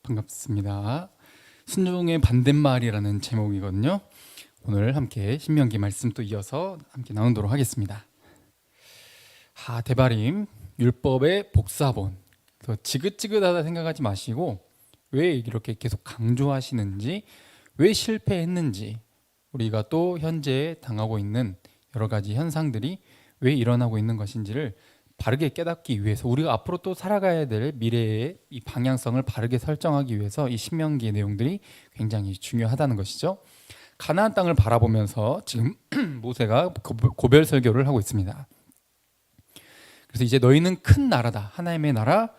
반갑습니다. 순종의 반대말이라는 제목이거든요. 오늘 함께 신명기 말씀 또 이어서 함께 나누도록 하겠습니다. 대바림 율법의 복사본. 그래서 지긋지긋하다 생각하지 마시고 왜 이렇게 계속 강조하시는지, 왜 실패했는지, 우리가 또 현재 당하고 있는 여러 가지 현상들이 왜 일어나고 있는 것인지를 바르게 깨닫기 위해서, 우리가 앞으로 또 살아가야 될 미래의 이 방향성을 바르게 설정하기 위해서 이 신명기의 내용들이 굉장히 중요하다는 것이죠. 가나안 땅을 바라보면서 지금 모세가 고별 설교를 하고 있습니다. 그래서 이제 너희는 큰 나라다, 하나님의 나라,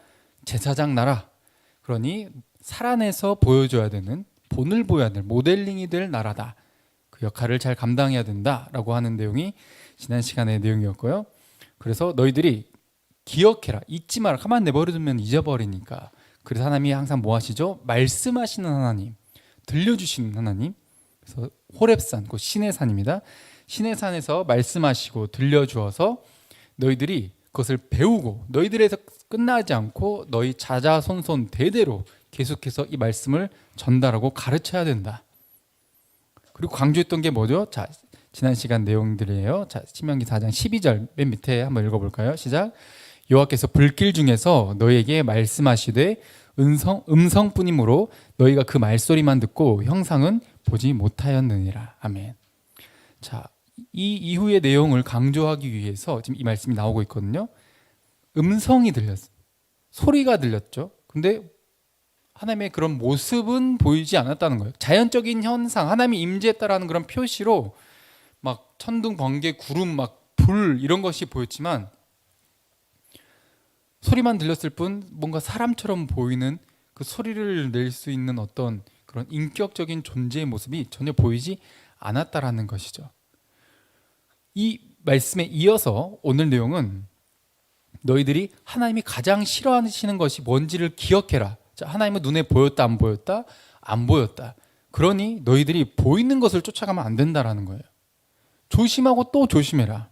제사장 나라, 그러니 살아내서 보여줘야 되는, 본을 보여야 될, 모델링이 될 나라다, 그 역할을 잘 감당해야 된다라고 하는 내용이 지난 시간의 내용이었고요. 그래서 너희들이 기억해라, 잊지 마라. 가만 내버려두면 잊어버리니까. 그래서 하나님이 항상 뭐 하시죠? 말씀하시는 하나님, 들려주시는 하나님. 그래서 호렙산, 그 신의 산입니다. 신의 산에서 말씀하시고 들려주어서 너희들이 그것을 배우고, 너희들에서 끝나지 않고 너희 자자손손 대대로 계속해서 이 말씀을 전달하고 가르쳐야 된다. 그리고 강조했던 게 뭐죠? 자, 지난 시간 내용들이에요. 자, 신명기 4장 12절 맨 밑에 한번 읽어볼까요? 시작. 여호와께서 불길 중에서 너희에게 말씀하시되 음성뿐이므로 너희가 그 말소리만 듣고 형상은 보지 못하였느니라. 아멘. 자, 이 이후의 내용을 강조하기 위해서 지금 이 말씀이 나오고 있거든요. 음성이 들렸어요. 소리가 들렸죠. 근데 하나님의 그런 모습은 보이지 않았다는 거예요. 자연적인 현상, 하나님이 임재했다라는 그런 표시로 막 천둥, 번개, 구름, 막 불 이런 것이 보였지만, 소리만 들렸을 뿐 뭔가 사람처럼 보이는, 그 소리를 낼 수 있는 어떤 그런 인격적인 존재의 모습이 전혀 보이지 않았다라는 것이죠. 이 말씀에 이어서 오늘 내용은 너희들이 하나님이 가장 싫어하시는 것이 뭔지를 기억해라. 자, 하나님은 눈에 보였다, 안 보였다? 안 보였다. 그러니 너희들이 보이는 것을 쫓아가면 안 된다라는 거예요. 조심하고 또 조심해라.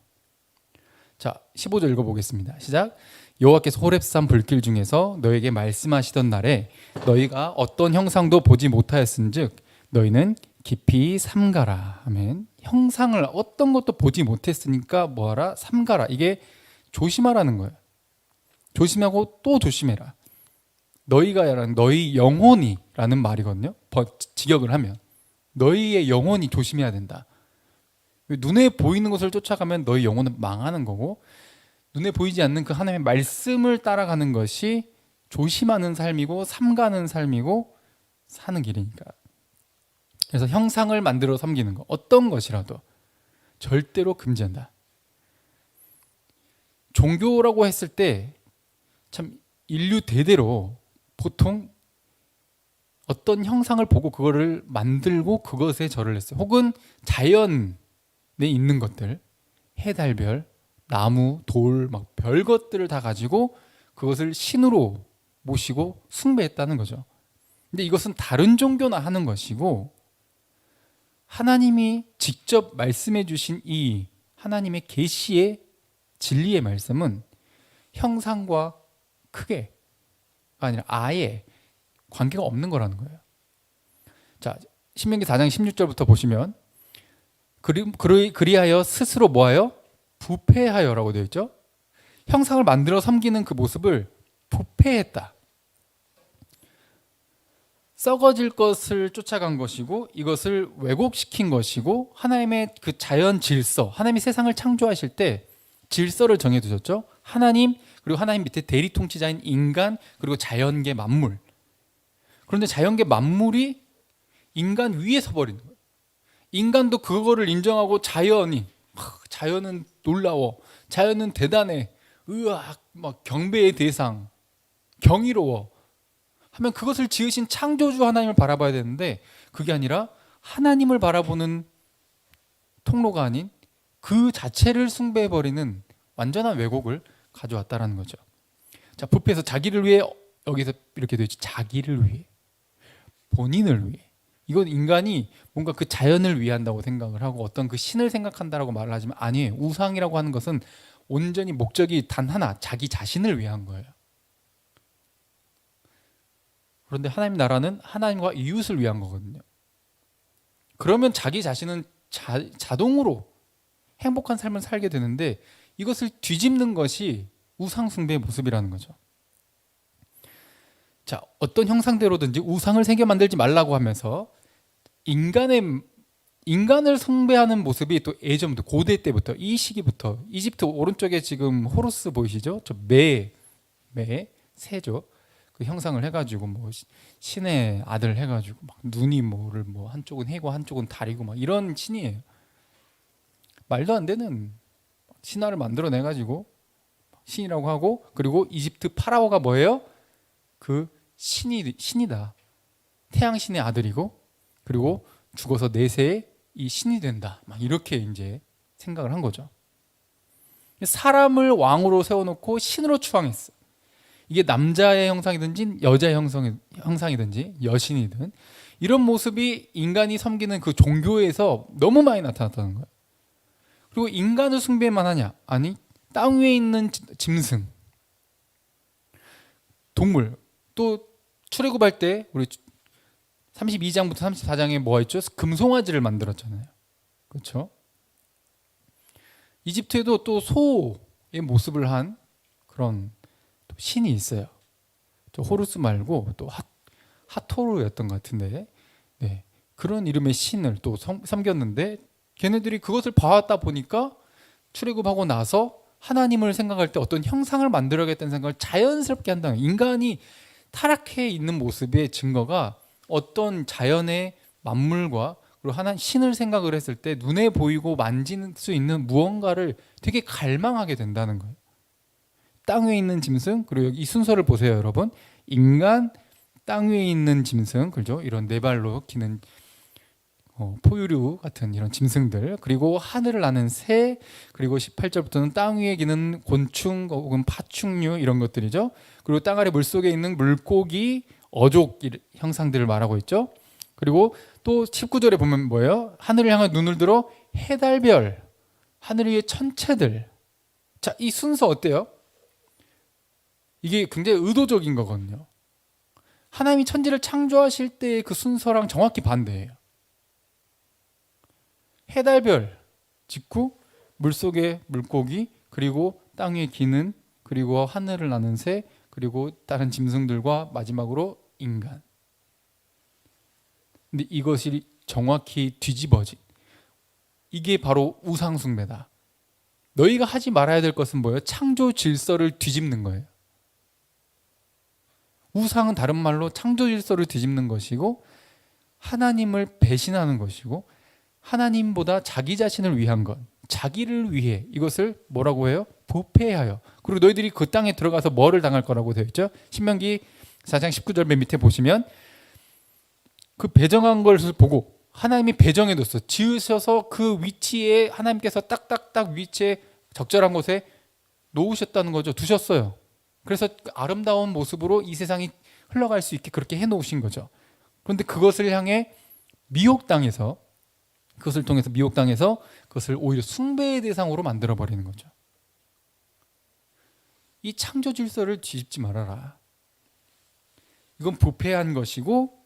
자, 15절 읽어보겠습니다. 시작. 여호와께서 호렙산 불길 중에서 너에게 말씀하시던 날에 너희가 어떤 형상도 보지 못하였은즉 너희는 깊이 삼가라. 아멘. 형상을 어떤 것도 보지 못했으니까 뭐하라? 삼가라. 이게 조심하라는 거예요. 조심하고 또 조심해라. 너희가라는 너희 영혼이라는 말이거든요. 직역을 하면 너희의 영혼이 조심해야 된다. 눈에 보이는 것을 쫓아가면 너희 영혼은 망하는 거고, 눈에 보이지 않는 그 하나님의 말씀을 따라가는 것이 조심하는 삶이고 삼가는 삶이고 사는 길이니까. 그래서 형상을 만들어 섬기는 것, 어떤 것이라도 절대로 금지한다. 종교라고 했을 때 참 인류 대대로 보통 어떤 형상을 보고 그거를 만들고 그것에 절을 했어요. 혹은 자연에 있는 것들, 해, 달, 별, 나무, 돌, 막 별 것들을 다 가지고 그것을 신으로 모시고 숭배했다는 거죠. 근데 이것은 다른 종교나 하는 것이고, 하나님이 직접 말씀해 주신 이 하나님의 계시의 진리의 말씀은 형상과 크게 아니라 아예 관계가 없는 거라는 거예요. 자, 신명기 4장 16절부터 보시면 그리하여 스스로 뭐하여? 부패하여라고 되어 있죠. 형상을 만들어 섬기는 그 모습을 부패했다. 썩어질 것을 쫓아간 것이고, 이것을 왜곡시킨 것이고, 하나님의 그 자연 질서, 하나님이 세상을 창조하실 때 질서를 정해두셨죠. 하나님, 그리고 하나님 밑에 대리 통치자인 인간, 그리고 자연계 만물. 그런데 자연계 만물이 인간 위에 서버리는 거예요. 인간도 그거를 인정하고 자연은 놀라워, 자연은 대단해, 으악, 막 경배의 대상, 경이로워 하면 그것을 지으신 창조주 하나님을 바라봐야 되는데, 그게 아니라 하나님을 바라보는 통로가 아닌 그 자체를 숭배해버리는 완전한 왜곡을 가져왔다라는 거죠. 자, 부패해서 자기를 위해, 여기서 이렇게 되어 있죠. 자기를 위해, 본인을 위해. 이건 인간이 뭔가 그 자연을 위한다고 생각을 하고 어떤 그 신을 생각한다라고 말을 하지만 아니에요. 우상이라고 하는 것은 온전히 목적이 단 하나, 자기 자신을 위한 거예요. 그런데 하나님 나라는 하나님과 이웃을 위한 거거든요. 그러면 자기 자신은 자동으로 행복한 삶을 살게 되는데 이것을 뒤집는 것이 우상 숭배의 모습이라는 거죠. 자, 어떤 형상대로든지 우상을 새겨 만들지 말라고 하면서 인간을 숭배하는 모습이 또 예전부터 고대 때부터 이 시기부터 이집트 오른쪽에 지금 호루스 보이시죠? 저 새죠. 그 형상을 해가지고 뭐 신의 아들 해가지고 막 눈이 뭐를 뭐 한쪽은 해고 한쪽은 달이고 막 이런 신이에요. 말도 안 되는 신화를 만들어내가지고 신이라고 하고 그리고 이집트 파라오가 뭐예요? 그 신이다. 태양신의 아들이고 그리고 죽어서 내세에 이 신이 된다. 막 이렇게 이제 생각을 한 거죠. 사람을 왕으로 세워놓고 신으로 추앙했어. 이게 남자의 형상이든지 여자의 형상이든지 여신이든 이런 모습이 인간이 섬기는 그 종교에서 너무 많이 나타났다는 거예요. 그리고 인간을 숭배만 하냐? 아니, 땅 위에 있는 짐승, 동물, 또 출애굽할 때 우리 32장부터 34장에 뭐가 있죠? 금송아지를 만들었잖아요. 그렇죠? 이집트에도 또 소의 모습을 한 그런 또 신이 있어요. 저 호루스 말고 또 하토르였던 것 같은데, 네, 그런 이름의 신을 또 섬겼는데 걔네들이 그것을 봐왔다 보니까 출애굽하고 나서 하나님을 생각할 때 어떤 형상을 만들어야겠다는 생각을 자연스럽게 한다는 거예요. 인간이 타락해 있는 모습의 증거가 어떤 자연의 만물과 그리고 하나님 신을 생각을 했을 때 눈에 보이고 만질 수 있는 무언가를 되게 갈망하게 된다는 거예요. 땅 위에 있는 짐승, 그리고 여기 이 순서를 보세요, 여러분. 인간, 땅 위에 있는 짐승, 그죠? 이런 네 발로 기는 포유류 같은 이런 짐승들, 그리고 하늘을 나는 새, 그리고 18절부터는 땅 위에 기는 곤충 혹은 파충류 이런 것들이죠. 그리고 땅 아래 물속에 있는 물고기, 어족 형상들을 말하고 있죠. 그리고 또 19절에 보면 뭐예요? 하늘을 향해 눈을 들어 해달별, 하늘 위의 천체들. 자, 이 순서 어때요? 이게 굉장히 의도적인 거거든요. 하나님이 천지를 창조하실 때의 그 순서랑 정확히 반대예요. 해달별, 직후 물속의 물고기, 그리고 땅 위에 기는, 그리고 하늘을 나는 새, 그리고 다른 짐승들과 마지막으로 인간. 근데 이것이 정확히 뒤집어진, 이게 바로 우상숭배다. 너희가 하지 말아야 될 것은 뭐예요? 창조 질서를 뒤집는 거예요. 우상은 다른 말로 창조 질서를 뒤집는 것이고 하나님을 배신하는 것이고 하나님보다 자기 자신을 위한 것, 자기를 위해 이것을 뭐라고 해요? 부패하여. 그리고 너희들이 그 땅에 들어가서 뭐를 당할 거라고 되어 있죠? 신명기 4장 19절 맨 밑에 보시면 그 배정한 것을 보고 하나님이 배정해뒀어. 지으셔서 그 위치에 하나님께서 딱딱딱 위치에 적절한 곳에 놓으셨다는 거죠. 두셨어요. 그래서 아름다운 모습으로 이 세상이 흘러갈 수 있게 그렇게 해놓으신 거죠. 그런데 그것을 향해 미혹당해서 그것을 통해서 미혹당해서 그것을 오히려 숭배의 대상으로 만들어버리는 거죠. 이 창조 질서를 뒤집지 말아라. 이건 부패한 것이고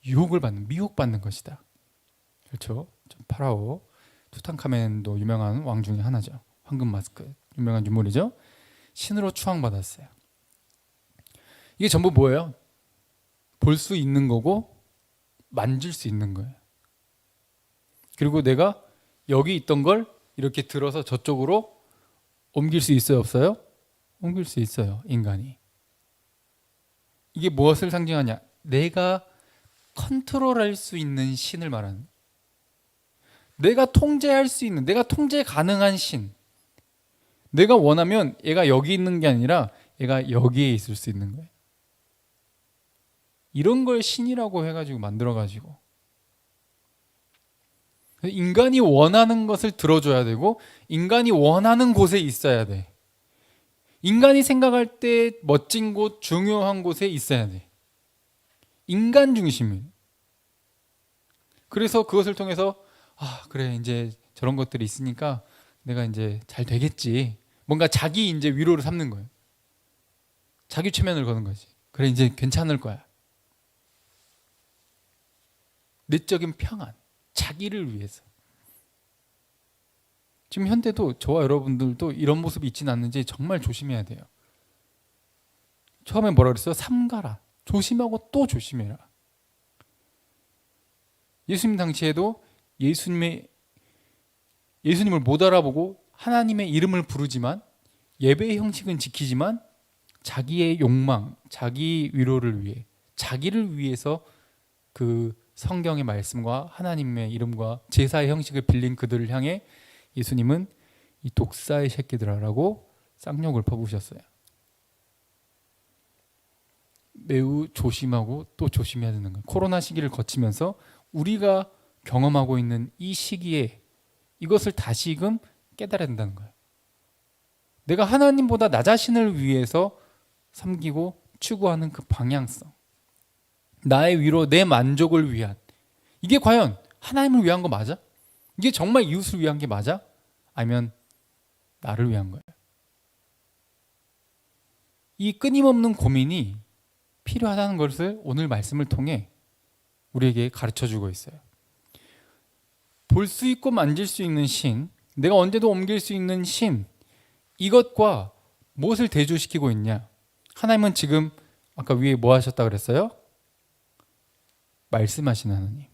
미혹받는 것이다. 그렇죠? 파라오, 투탕카멘도 유명한 왕 중에 하나죠. 황금 마스크, 유명한 유물이죠. 신으로 추앙받았어요. 이게 전부 뭐예요? 볼 수 있는 거고 만질 수 있는 거예요. 그리고 내가 여기 있던 걸 이렇게 들어서 저쪽으로 옮길 수 있어요, 없어요? 옮길 수 있어요, 인간이. 이게 무엇을 상징하냐? 내가 컨트롤할 수 있는 신을 말하는, 내가 통제할 수 있는, 내가 통제 가능한 신. 내가 원하면 얘가 여기 있는 게 아니라 얘가 여기에 있을 수 있는 거예요. 이런 걸 신이라고 해가지고 만들어가지고 인간이 원하는 것을 들어줘야 되고 인간이 원하는 곳에 있어야 돼. 인간이 생각할 때 멋진 곳, 중요한 곳에 있어야 돼. 인간 중심이. 그래서 그것을 통해서 그래, 이제 저런 것들이 있으니까 내가 이제 잘 되겠지. 뭔가 자기 이제 위로를 삼는 거예요. 자기 최면을 거는 거지. 그래 이제 괜찮을 거야. 내적인 평안, 자기를 위해서. 지금 현대도 저와 여러분들도 이런 모습이 있지는 않는지 정말 조심해야 돼요. 처음에 뭐라 그랬어요? 삼가라. 조심하고 또 조심해라. 예수님 당시에도 예수님을 못 알아보고 하나님의 이름을 부르지만 예배의 형식은 지키지만 자기의 욕망, 자기 위로를 위해, 자기를 위해서 그 성경의 말씀과 하나님의 이름과 제사의 형식을 빌린 그들을 향해 예수님은 이 독사의 새끼들아라고 쌍욕을 퍼부으셨어요. 매우 조심하고 또 조심해야 되는 거예요. 코로나 시기를 거치면서 우리가 경험하고 있는 이 시기에 이것을 다시금 깨달아야 된다는 거예요. 내가 하나님보다 나 자신을 위해서 섬기고 추구하는 그 방향성, 나의 위로, 내 만족을 위한, 이게 과연 하나님을 위한 거 맞아? 이게 정말 이웃을 위한 게 맞아? 아니면 나를 위한 거예요? 이 끊임없는 고민이 필요하다는 것을 오늘 말씀을 통해 우리에게 가르쳐주고 있어요. 볼 수 있고 만질 수 있는 신, 내가 언제도 옮길 수 있는 신, 이것과 무엇을 대조시키고 있냐? 하나님은 지금 아까 위에 뭐 하셨다 그랬어요? 말씀하시는 하나님.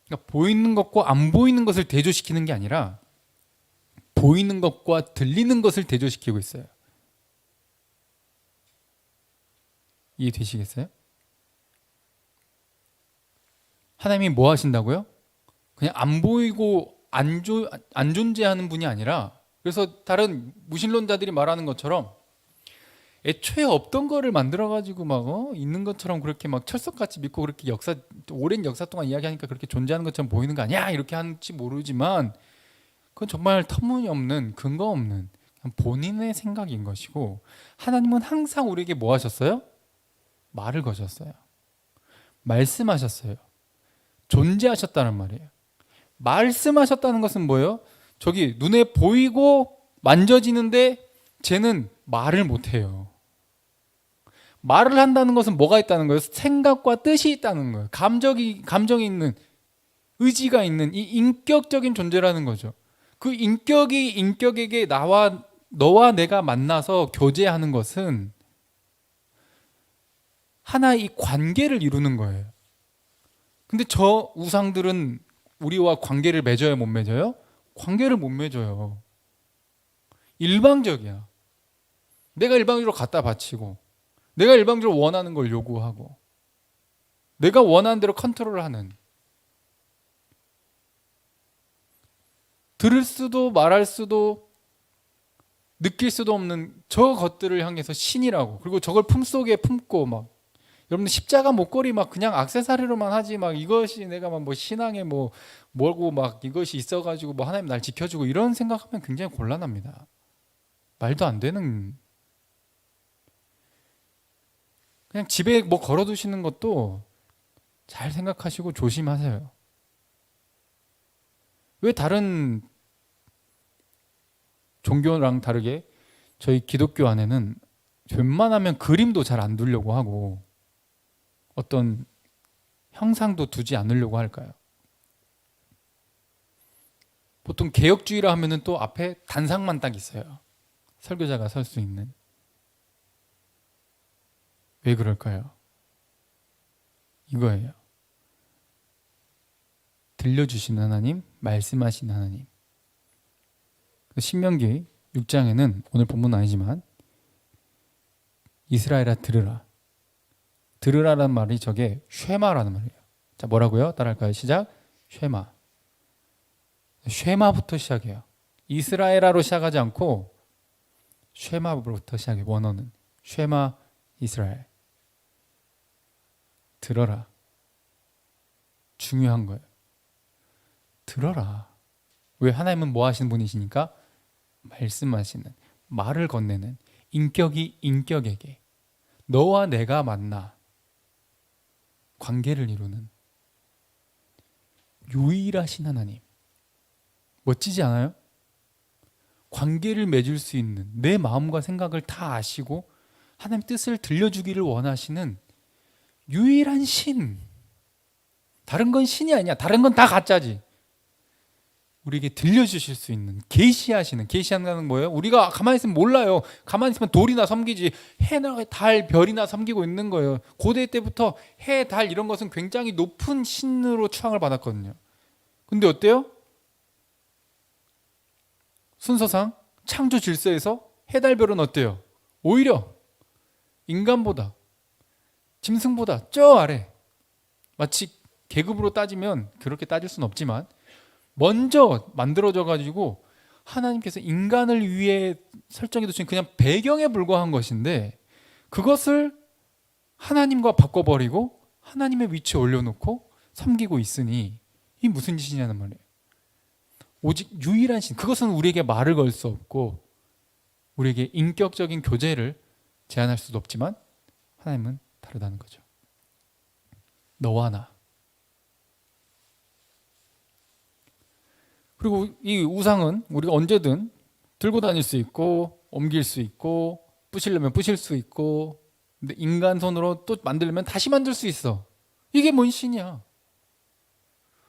그러니까 보이는 것과 안 보이는 것을 대조시키는 게 아니라 보이는 것과 들리는 것을 대조시키고 있어요. 이해되시겠어요? 하나님이 뭐 하신다고요? 그냥 안 보이고 안 존재하는 분이 아니라, 그래서 다른 무신론자들이 말하는 것처럼 애초에 없던 거를 만들어가지고 막 있는 것처럼 그렇게 막 철석같이 믿고 그렇게 오랜 역사 동안 이야기하니까 그렇게 존재하는 것처럼 보이는 거 아니야? 이렇게 하는지 모르지만 그건 정말 터무니없는, 근거 없는 그냥 본인의 생각인 것이고, 하나님은 항상 우리에게 뭐 하셨어요? 말을 거셨어요. 말씀하셨어요. 존재하셨다는 말이에요. 말씀하셨다는 것은 뭐예요? 저기 눈에 보이고 만져지는데 쟤는 말을 못해요. 말을 한다는 것은 뭐가 있다는 거예요? 생각과 뜻이 있다는 거예요. 감정이 있는, 의지가 있는 이 인격적인 존재라는 거죠. 그 인격에게 너와 내가 만나서 교제하는 것은 하나의 이 관계를 이루는 거예요. 근데 저 우상들은 우리와 관계를 맺어요, 못 맺어요? 관계를 못 맺어요. 일방적이야. 내가 일방적으로 갖다 바치고, 내가 일방적으로 원하는 걸 요구하고, 내가 원하는 대로 컨트롤하는, 들을 수도 말할 수도 느낄 수도 없는 저 것들을 향해서 신이라고, 그리고 저걸 품속에 품고 막, 여러분들 십자가 목걸이 막 그냥 액세서리로만 하지 막 이것이 내가 막 뭐 신앙에 뭐 뭐고 막 이것이 있어가지고 뭐 하나님 날 지켜주고 이런 생각하면 굉장히 곤란합니다. 말도 안 되는. 그냥 집에 뭐 걸어두시는 것도 잘 생각하시고 조심하세요. 왜 다른 종교랑 다르게 저희 기독교 안에는 웬만하면 그림도 잘 안 두려고 하고 어떤 형상도 두지 않으려고 할까요? 보통 개혁주의라 하면은 또 앞에 단상만 딱 있어요. 설교자가 설 수 있는. 왜 그럴까요? 이거예요. 들려주시는 하나님, 말씀하시는 하나님. 신명기 6장에는 오늘 본문은 아니지만 이스라엘아 들으라. 들으라라는 말이 저게 쉐마라는 말이에요. 자, 뭐라고요? 따라할까요? 시작. 쉐마. 쉐마부터 시작해요. 이스라엘아로 시작하지 않고 쉐마부터 시작해요. 원어는 쉐마 이스라엘. 들어라. 중요한 거예요. 들어라. 왜? 하나님은 뭐 하시는 분이시니까? 말씀하시는, 말을 건네는, 인격이 인격에게 너와 내가 만나 관계를 이루는 유일하신 하나님. 멋지지 않아요? 관계를 맺을 수 있는, 내 마음과 생각을 다 아시고 하나님 뜻을 들려주기를 원하시는 유일한 신. 다른 건 신이 아니야. 다른 건 다 가짜지. 우리에게 들려주실 수 있는, 계시하시는, 계시하는 건 뭐예요? 우리가 가만히 있으면 몰라요. 가만히 있으면 돌이나 섬기지, 해나 달, 별이나 섬기고 있는 거예요. 고대 때부터 해, 달 이런 것은 굉장히 높은 신으로 추앙을 받았거든요. 근데 어때요? 순서상 창조 질서에서 해, 달, 별은 어때요? 오히려 인간보다, 짐승보다 저 아래, 마치 계급으로 따지면 그렇게 따질 수는 없지만 먼저 만들어져 가지고 하나님께서 인간을 위해 설정해 두신 그냥 배경에 불과한 것인데, 그것을 하나님과 바꿔버리고 하나님의 위치에 올려놓고 섬기고 있으니 이 무슨 짓이냐는 말이에요. 오직 유일한 신, 그것은 우리에게 말을 걸 수 없고 우리에게 인격적인 교제를 제한할 수도 없지만 하나님은 다르다는 거죠. 너와 나. 그리고 이 우상은 우리가 언제든 들고 다닐 수 있고 옮길 수 있고 부시려면 부실 수 있고, 근데 인간 손으로 또 만들려면 다시 만들 수 있어. 이게 뭔 신이야?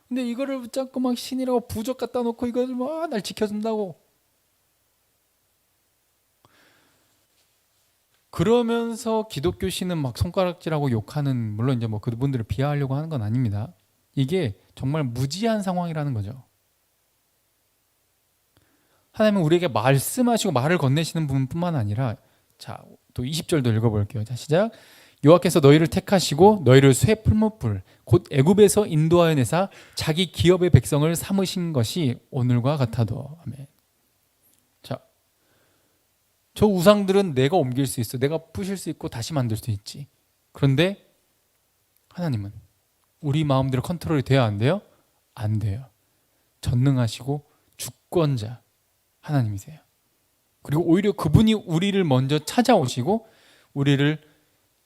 근데 이거를 붙잡고 막 신이라고 부적 갖다 놓고 이걸 막 날 지켜준다고 그러면서 기독교 신은 막 손가락질하고 욕하는, 물론 이제 뭐 그분들을 비하하려고 하는 건 아닙니다. 이게 정말 무지한 상황이라는 거죠. 하나님은 우리에게 말씀하시고 말을 건네시는 분뿐만 아니라, 자, 또 20절도 읽어볼게요. 자, 시작. 여호와께서 너희를 택하시고 너희를 쇠 풀무불 곧 애굽에서 인도하여 내사 자기 기업의 백성을 삼으신 것이 오늘과 같아도. 아멘. 자, 저 우상들은 내가 옮길 수 있어, 내가 부실 수 있고 다시 만들 수 있지. 그런데 하나님은 우리 마음대로 컨트롤이 돼야 안 돼요? 안 돼요. 전능하시고 주권자 하나님이세요. 그리고 오히려 그분이 우리를 먼저 찾아오시고 우리를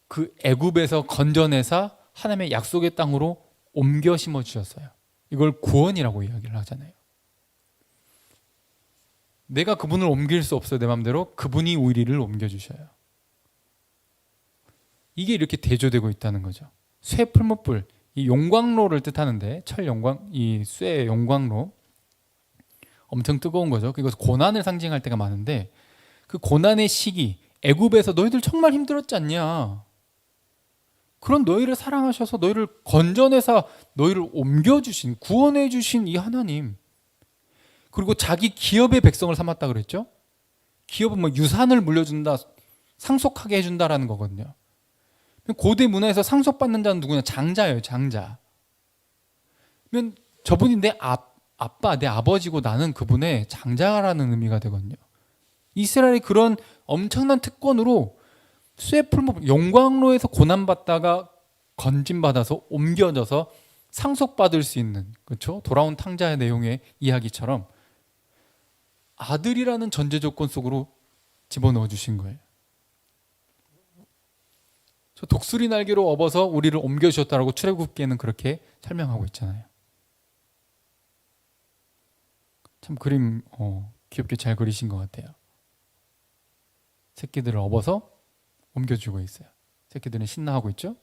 그 애굽에서 건져내사 하나님의 약속의 땅으로 옮겨 심어 주셨어요. 이걸 구원이라고 이야기를 하잖아요. 내가 그분을 옮길 수 없어요. 내 마음대로. 그분이 우리를 옮겨 주셔요. 이게 이렇게 대조되고 있다는 거죠. 쇠 풀무불, 이 용광로를 뜻하는데, 철 용광, 이 쇠 용광로, 엄청 뜨거운 거죠. 그래서 고난을 상징할 때가 많은데, 그 고난의 시기, 애굽에서 너희들 정말 힘들었지 않냐? 그런 너희를 사랑하셔서 너희를 건져내서 너희를 옮겨주신, 구원해주신 이 하나님, 그리고 자기 기업의 백성을 삼았다 그랬죠? 기업은 뭐 유산을 물려준다, 상속하게 해준다라는 거거든요. 고대 문화에서 상속받는 자는 누구냐? 장자예요, 장자. 그러면 저분이 내 아빠, 내 아버지고 나는 그분의 장자라는 의미가 되거든요. 이스라엘이 그런 엄청난 특권으로 쇠풀무 용광로에서 고난받다가 건짐받아서 옮겨져서 상속받을 수 있는, 그렇죠? 돌아온 탕자의 내용의 이야기처럼 아들이라는 전제 조건 속으로 집어넣어 주신 거예요. 저 독수리 날개로 업어서 우리를 옮겨주셨다라고 출애굽기에는 그렇게 설명하고 있잖아요. 참 그림 귀엽게 잘 그리신 것 같아요. 새끼들을 업어서 옮겨주고 있어요. 새끼들은 신나하고 있죠.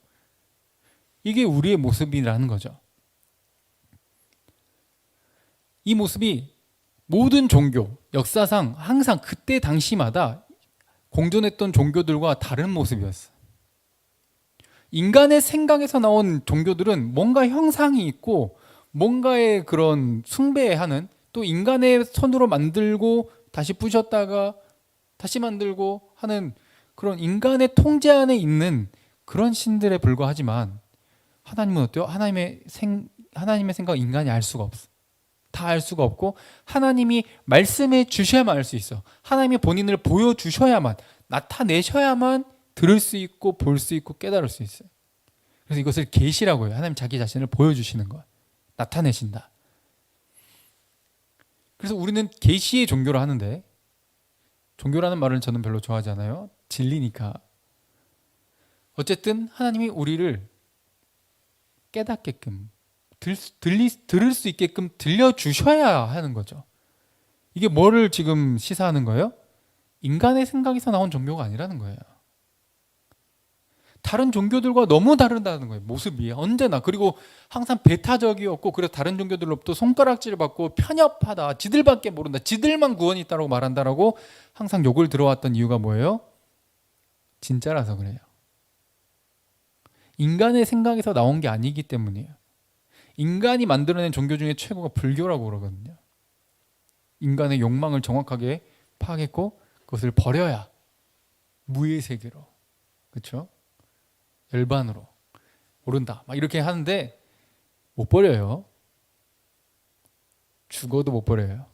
이게 우리의 모습이라는 거죠. 이 모습이 모든 종교, 역사상 항상 그때 당시마다 공존했던 종교들과 다른 모습이었어요. 인간의 생각에서 나온 종교들은 뭔가 형상이 있고 뭔가의 그런 숭배하는, 또 인간의 손으로 만들고 다시 부셨다가 다시 만들고 하는 그런 인간의 통제 안에 있는 그런 신들에 불과하지만, 하나님은 어때요? 하나님의 생각 인간이 알 수가 없어. 다 알 수가 없고 하나님이 말씀해 주셔야만 알 수 있어. 하나님이 본인을 보여주셔야만, 나타내셔야만 들을 수 있고 볼 수 있고 깨달을 수 있어요. 그래서 이것을 계시라고 해요. 하나님 자기 자신을 보여주시는 것, 나타내신다. 그래서 우리는 계시의 종교를 하는데, 종교라는 말을 저는 별로 좋아하지 않아요. 진리니까. 어쨌든 하나님이 우리를 깨닫게끔 들을 수 있게끔 들려주셔야 하는 거죠. 이게 뭐를 지금 시사하는 거예요? 인간의 생각에서 나온 종교가 아니라는 거예요. 다른 종교들과 너무 다르다는 거예요. 모습이 언제나. 그리고 항상 배타적이었고, 그래서 다른 종교들로부터 손가락질을 받고 편협하다, 지들밖에 모른다, 지들만 구원이 있다고 말한다라고 항상 욕을 들어왔던 이유가 뭐예요? 진짜라서 그래요. 인간의 생각에서 나온 게 아니기 때문이에요. 인간이 만들어낸 종교 중에 최고가 불교라고 그러거든요. 인간의 욕망을 정확하게 파악했고 그것을 버려야 무의 세계로, 그렇죠? 열반으로 오른다 막 이렇게 하는데 못 버려요. 죽어도 못 버려요.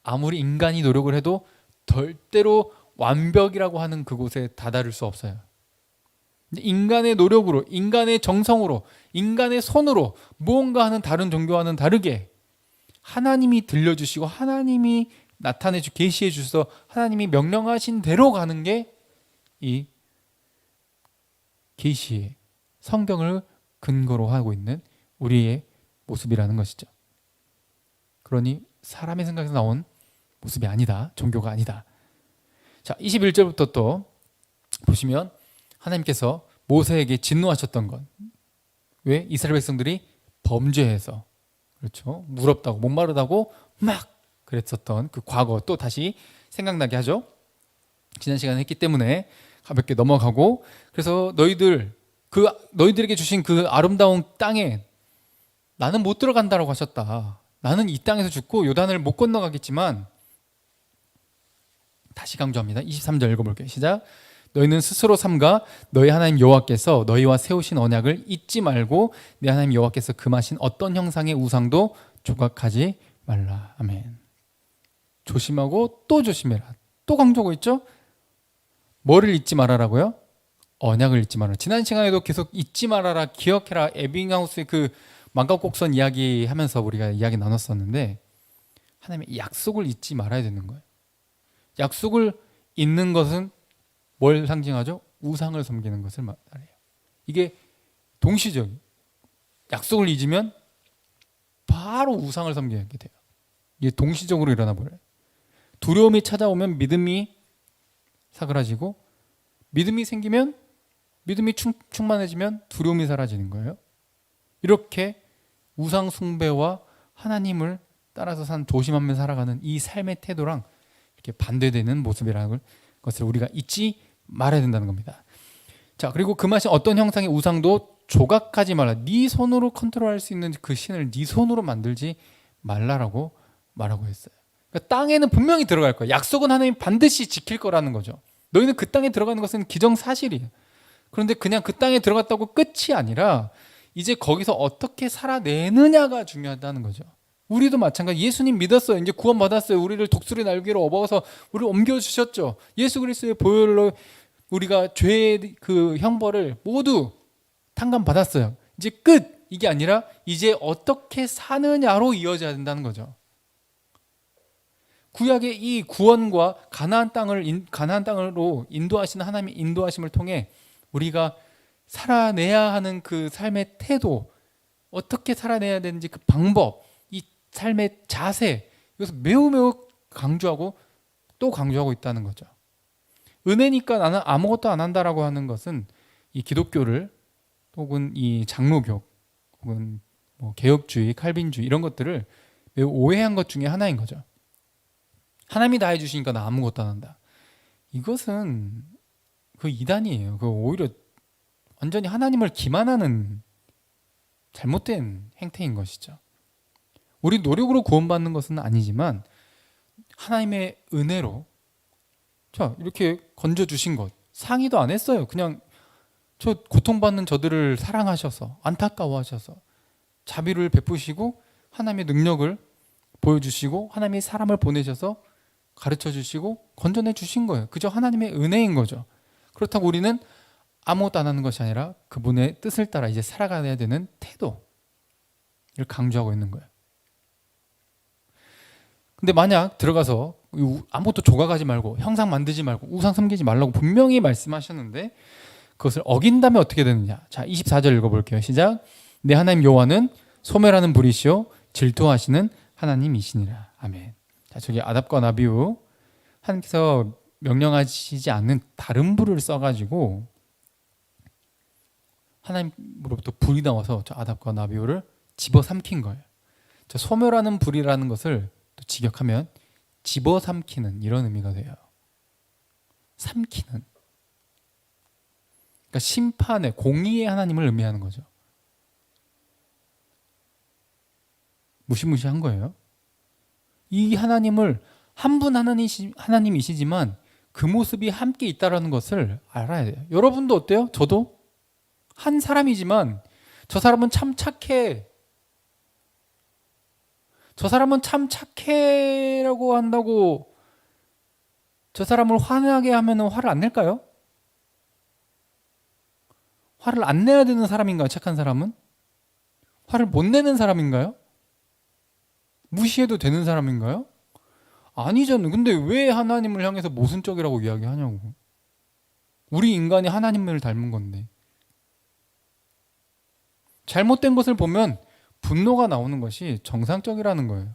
아무리 인간이 노력을 해도 절대로 완벽이라고 하는 그곳에 다다를 수 없어요. 인간의 노력으로, 인간의 정성으로, 인간의 손으로 무언가 하는 다른 종교와는 다르게 하나님이 들려주시고 하나님이 나타내 주 계시해 주셔서 하나님이 명령하신 대로 가는 게 이 계시의 성경을 근거로 하고 있는 우리의 모습이라는 것이죠. 그러니 사람의 생각에서 나온 모습이 아니다. 종교가 아니다. 자, 21절부터 또 보시면 하나님께서 모세에게 진노하셨던 것. 왜? 이스라엘 백성들이 범죄해서, 그렇죠? 무럽다고 목마르다고 막 그랬었던 그 과거 또 다시 생각나게 하죠. 지난 시간에 했기 때문에 가볍게 넘어가고, 그래서 너희들에게 주신 그 아름다운 땅에 나는 못 들어간다라고 하셨다. 나는 이 땅에서 죽고 요단을 못 건너가겠지만, 다시 강조합니다. 23절 읽어볼게요. 시작. 너희는 스스로 삼가 너희 하나님 여호와께서 너희와 세우신 언약을 잊지 말고 내 하나님 여호와께서 금하신 어떤 형상의 우상도 조각하지 말라. 아멘. 조심하고 또 조심해라. 또 강조하고 있죠. 뭐를 잊지 말아라고요? 언약을 잊지 말아라. 지난 시간에도 계속 잊지 말아라, 기억해라, 에빙하우스의 그 만각곡선 이야기 하면서 우리가 이야기 나눴었는데, 하나님의 약속을 잊지 말아야 되는 거예요. 약속을 잊는 것은 뭘 상징하죠? 우상을 섬기는 것을 말해요. 이게 동시적인, 약속을 잊으면 바로 우상을 섬기게 돼요. 이게 동시적으로 일어나 버려요. 두려움이 찾아오면 믿음이 사그라지고, 믿음이 생기면, 믿음이 충만해지면 두려움이 사라지는 거예요. 이렇게 우상 숭배와 하나님을 따라서 조심하며 살아가는 이 삶의 태도랑 이렇게 반대되는 모습이라는 것을 우리가 잊지 말아야 된다는 겁니다. 자, 그리고 금하신 어떤 형상의 우상도 조각하지 말라. 네 손으로 컨트롤할 수 있는 그 신을 네 손으로 만들지 말라라고 말하고 했어요. 그러니까 땅에는 분명히 들어갈 거야. 약속은 하나님 반드시 지킬 거라는 거죠. 너희는 그 땅에 들어가는 것은 기정사실이에요. 그런데 그냥 그 땅에 들어갔다고 끝이 아니라 이제 거기서 어떻게 살아내느냐가 중요하다는 거죠. 우리도 마찬가지. 예수님 믿었어요. 이제 구원받았어요. 우리를 독수리 날개로 업어서 우리를 옮겨주셨죠. 예수 그리스도의 보혈로 우리가 죄의 그 형벌을 모두 탕감받았어요. 이제 끝! 이게 아니라 이제 어떻게 사느냐로 이어져야 된다는 거죠. 구약의 이 구원과 가나안 땅으로 인도하시는 하나님의 인도하심을 통해 우리가 살아내야 하는 그 삶의 태도, 어떻게 살아내야 되는지 그 방법, 이 삶의 자세, 이것을 매우 강조하고 또 강조하고 있다는 거죠. 은혜니까 나는 아무것도 안 한다라고 하는 것은 이 기독교를, 혹은 이 장로교, 혹은 뭐 개혁주의, 칼빈주의 이런 것들을 매우 오해한 것 중에 하나인 거죠. 하나님이 다 해주시니까 나 아무것도 안 한다. 이것은 그 이단이에요. 그 오히려 완전히 하나님을 기만하는 잘못된 행태인 것이죠. 우리 노력으로 구원받는 것은 아니지만 하나님의 은혜로, 자, 이렇게 건져주신 것 상의도 안 했어요. 그냥 저 고통받는 저들을 사랑하셔서, 안타까워하셔서 자비를 베푸시고 하나님의 능력을 보여주시고 하나님이 사람을 보내셔서 가르쳐 주시고 건져내 주신 거예요. 그저 하나님의 은혜인 거죠. 그렇다고 우리는 아무것도 안 하는 것이 아니라 그분의 뜻을 따라 이제 살아가야 되는 태도를 강조하고 있는 거예요. 근데 만약 들어가서 아무것도 조각하지 말고 형상 만들지 말고 우상 섬기지 말라고 분명히 말씀하셨는데 그것을 어긴다면 어떻게 되느냐. 자, 24절 읽어볼게요. 시작. 내 하나님 여호와는 소멸하는 불이시요 질투하시는 하나님이시니라. 아멘. 자, 저기 아답과 나비우, 하나님께서 명령하시지 않는 다른 불을 써가지고 하나님으로부터 불이 나와서 저 아답과 나비우를 집어삼킨 거예요. 저 소멸하는 불이라는 것을 또 직역하면 집어삼키는 이런 의미가 돼요. 삼키는. 그러니까 심판의 공의의 하나님을 의미하는 거죠. 무시무시한 거예요. 이 하나님을 한 분 하나님이시지만 그 모습이 함께 있다는 것을 알아야 돼요. 여러분도 어때요? 저도 한 사람이지만 저 사람은 참 착해. 저 사람은 참 착해라고 한다고 저 사람을 화나게 하면 화를 안 낼까요? 화를 안 내야 되는 사람인가요? 착한 사람은? 화를 못 내는 사람인가요? 무시해도 되는 사람인가요? 아니잖아요. 근데 왜 하나님을 향해서 모순적이라고 이야기하냐고. 우리 인간이 하나님을 닮은 건데. 잘못된 것을 보면 분노가 나오는 것이 정상적이라는 거예요.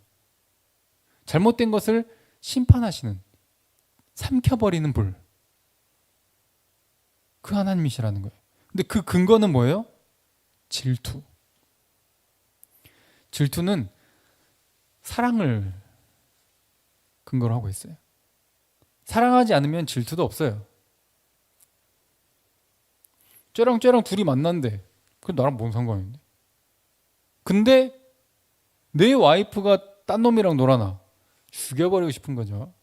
잘못된 것을 심판하시는, 삼켜버리는 불. 그 하나님이시라는 거예요. 근데 그 근거는 뭐예요? 질투. 질투는 사랑을 근거로 하고 있어요. 사랑하지 않으면 질투도 없어요. 쟤랑 둘이 만난대. 그건 나랑 뭔 상관인데. 근데 내 와이프가 딴 놈이랑 놀아나. 죽여버리고 싶은 거죠.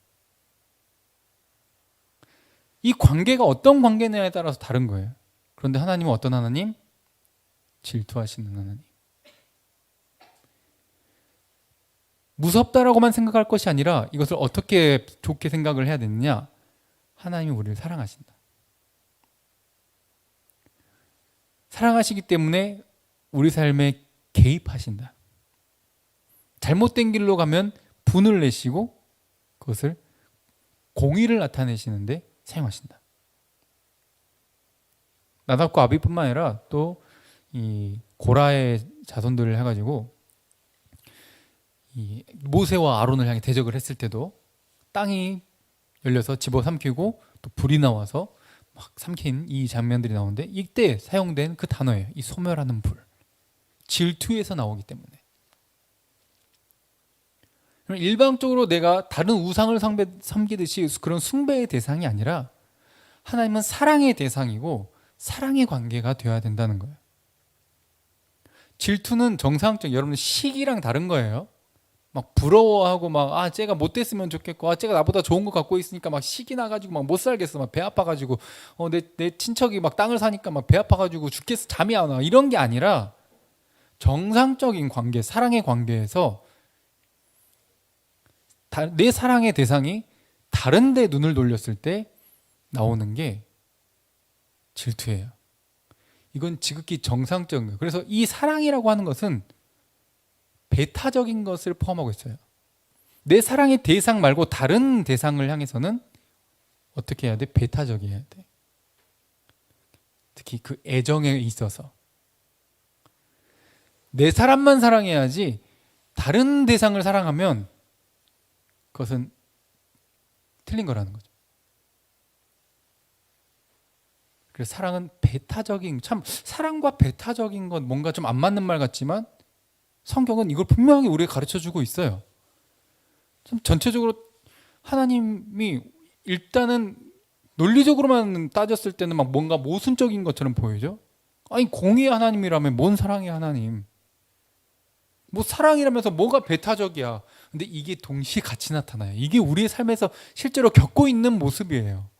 이 관계가 어떤 관계냐에 따라서 다른 거예요. 그런데 하나님은 어떤 하나님? 질투하시는 하나님. 무섭다라고만 생각할 것이 아니라 이것을 어떻게 좋게 생각을 해야 되느냐? 하나님이 우리를 사랑하신다. 사랑하시기 때문에 우리 삶에 개입하신다. 잘못된 길로 가면 분을 내시고 그것을 공의를 나타내시는데 사용하신다. 나답과 아비뿐만 아니라 또 이 고라의 자손들을 해가지고 이 모세와 아론을 향해 대적을 했을 때도 땅이 열려서 집어삼키고 또 불이 나와서 막 삼킨 이 장면들이 나오는데 이때 사용된 그 단어예요. 이 소멸하는 불. 질투에서 나오기 때문에. 일방적으로 내가 다른 우상을 섬기듯이 그런 숭배의 대상이 아니라 하나님은 사랑의 대상이고 사랑의 관계가 되어야 된다는 거예요. 질투는 정상적, 여러분 시기랑 다른 거예요. 막 부러워하고 막 쟤가 못됐으면 좋겠고 쟤가 나보다 좋은 거 갖고 있으니까 막 시기 나가지고 막 못 살겠어, 막 배 아파가지고 내 친척이 막 땅을 사니까 막 배 아파가지고 죽겠어, 잠이 안 와, 이런 게 아니라 정상적인 관계, 사랑의 관계에서 내 사랑의 대상이 다른 데 눈을 돌렸을 때 나오는 게 질투예요. 이건 지극히 정상적인 거예요. 그래서 이 사랑이라고 하는 것은 배타적인 것을 포함하고 있어요. 내 사랑의 대상 말고 다른 대상을 향해서는 어떻게 해야 돼? 배타적이어야 돼. 특히 그 애정에 있어서 내 사람만 사랑해야지 다른 대상을 사랑하면 그것은 틀린 거라는 거죠. 그래서 사랑은 배타적인, 참 사랑과 배타적인 건 뭔가 좀 안 맞는 말 같지만 성경은 이걸 분명히 우리에게 가르쳐주고 있어요. 좀 전체적으로 하나님이 일단은 논리적으로만 따졌을 때는 막 뭔가 모순적인 것처럼 보이죠. 아니 공의의 하나님이라면 뭔 사랑의 하나님. 뭐 사랑이라면서 뭐가 배타적이야. 근데 이게 동시에 같이 나타나요. 이게 우리의 삶에서 실제로 겪고 있는 모습이에요.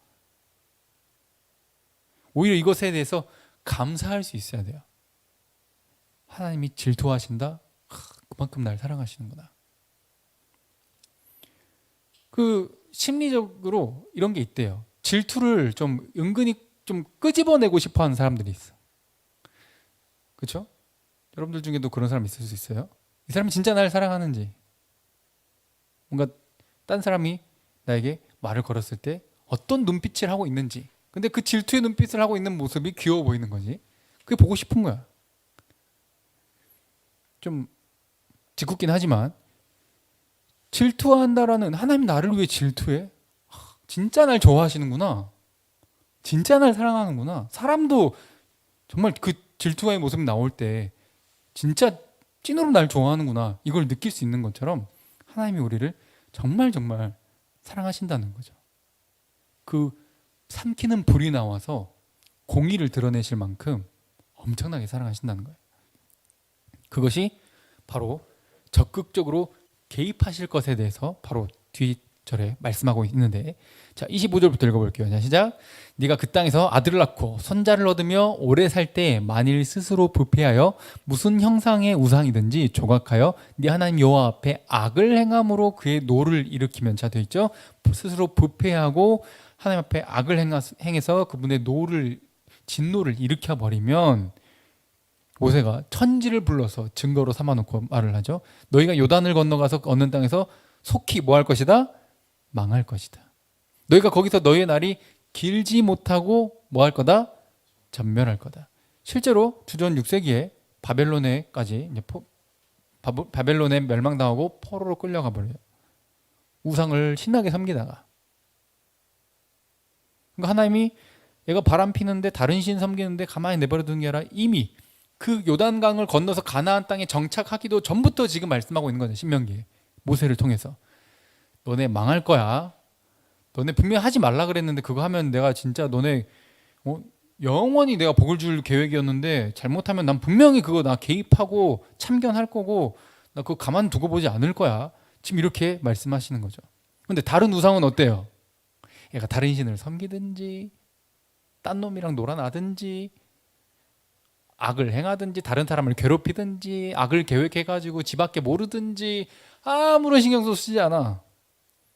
오히려 이것에 대해서 감사할 수 있어야 돼요. 하나님이 질투하신다? 그만큼 날 사랑하시는구나. 그 심리적으로 이런 게 있대요. 질투를 좀 은근히 좀 끄집어내고 싶어 하는 사람들이 있어. 그렇죠? 여러분들 중에도 그런 사람 있을 수 있어요. 이 사람이 진짜 나를 사랑하는지, 뭔가 딴 사람이 나에게 말을 걸었을 때 어떤 눈빛을 하고 있는지, 근데 그 질투의 눈빛을 하고 있는 모습이 귀여워 보이는 거지. 그게 보고 싶은 거야. 좀 짓궂긴 하지만 질투한다라는, 하나님 나를 위해 질투해? 진짜 날 좋아하시는구나. 진짜 날 사랑하는구나. 사람도 정말 그 질투의 모습이 나올 때 진짜 찐으로 날 좋아하는구나. 이걸 느낄 수 있는 것처럼 하나님이 우리를 정말 정말 사랑하신다는 거죠. 그 삼키는 불이 나와서 공의를 드러내실 만큼 엄청나게 사랑하신다는 거예요. 그것이 바로 적극적으로 개입하실 것에 대해서 바로 뒷절에 말씀하고 있는데, 자 25절부터 읽어볼게요. 자 시작. 네가 그 땅에서 아들을 낳고 손자를 얻으며 오래 살 때 만일 스스로 부패하여 무슨 형상의 우상이든지 조각하여 네 하나님 여호와 앞에 악을 행함으로 그의 노를 일으키면, 자 되어 있죠. 스스로 부패하고 하나님 앞에 악을 행해서 그분의 노를, 진노를 일으켜 버리면 모세가 천지를 불러서 증거로 삼아놓고 말을 하죠. 너희가 요단을 건너가서 얻는 땅에서 속히 뭐 할 것이다? 망할 것이다. 너희가 거기서 너희의 날이 길지 못하고 뭐 할 거다? 전멸할 거다. 실제로 주전 6세기에 바벨론에까지 이제 바벨론에 멸망당하고 포로로 끌려가 버려요. 우상을 신나게 섬기다가. 그러니까 하나님이 얘가 바람 피는데 다른 신 섬기는데 가만히 내버려 두는 게 아니라 이미 그 요단강을 건너서 가나안 땅에 정착하기도 전부터 지금 말씀하고 있는 거죠. 신명기에 모세를 통해서 너네 망할 거야. 너네 분명히 하지 말라 그랬는데 그거 하면 내가 진짜 너네 영원히 내가 복을 줄 계획이었는데 잘못하면 난 분명히 그거 나 개입하고 참견할 거고 나 그거 가만두고 보지 않을 거야. 지금 이렇게 말씀하시는 거죠. 근데 다른 우상은 어때요? 얘가 다른 신을 섬기든지 딴 놈이랑 놀아나든지 악을 행하든지 다른 사람을 괴롭히든지 악을 계획해가지고 집 밖에 모르든지 아무런 신경도 쓰지 않아.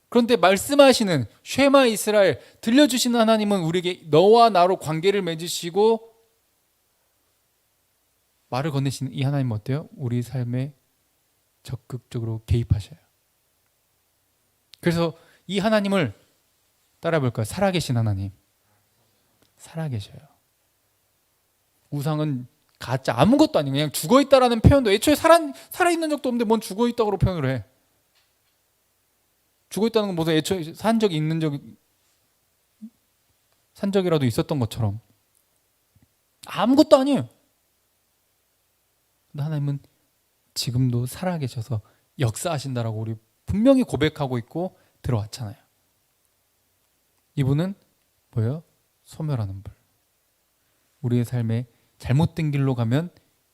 그런데 말씀하시는 쉐마 이스라엘 들려주시는 하나님은 우리에게 너와 나로 관계를 맺으시고 말을 건네시는 이 하나님은 어때요? 우리 삶에 적극적으로 개입하셔요. 그래서 이 하나님을 따라볼까요? 살아계신 하나님. 살아계셔요. 우상은 가짜 아무것도 아니고 그냥 죽어있다라는 표현도 애초에 살아있는 적도 없는데 뭔 죽어있다고 표현을 해. 죽어있다는 건 무슨 애초에 산 적이라도 있었던 것처럼 아무것도 아니에요. 근데 하나님은 지금도 살아계셔서 역사하신다라고 우리 분명히 고백하고 있고 들어왔잖아요. 이분은 뭐예요? 소멸하는 불. 우리의 삶에 잘못된 길로 가면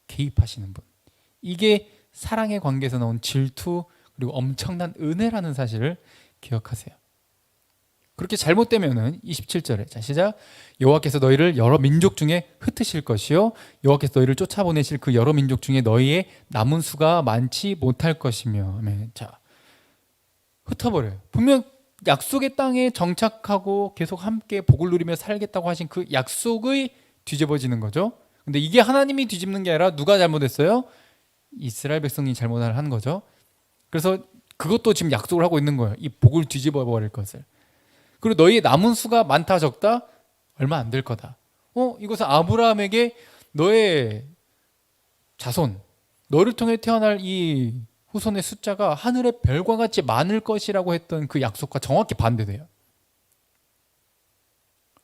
개입하시는 분. 이게 사랑의 관계에서 나온 질투 그리고 엄청난 은혜라는 사실을 기억하세요. 그렇게 잘못되면은 27절에 자 시작. 여호와께서 너희를 여러 민족 중에 흩으실 것이요 여호와께서 너희를 쫓아보내실 그 여러 민족 중에 너희의 남은 수가 많지 못할 것이며. 아멘. 자 흩어버려요. 분명 약속의 땅에 정착하고 계속 함께 복을 누리며 살겠다고 하신 그 약속의 뒤집어지는 거죠. 근데 이게 하나님이 뒤집는 게 아니라 누가 잘못했어요? 이스라엘 백성이 잘못을 한 거죠. 그래서 그것도 지금 약속을 하고 있는 거예요. 이 복을 뒤집어 버릴 것을. 그리고 너희의 남은 수가 많다 적다 얼마 안 될 거다. 이것은 아브라함에게 너의 자손, 너를 통해 태어날 이 후손의 숫자가 하늘의 별과 같이 많을 것이라고 했던 그 약속과 정확히 반대돼요.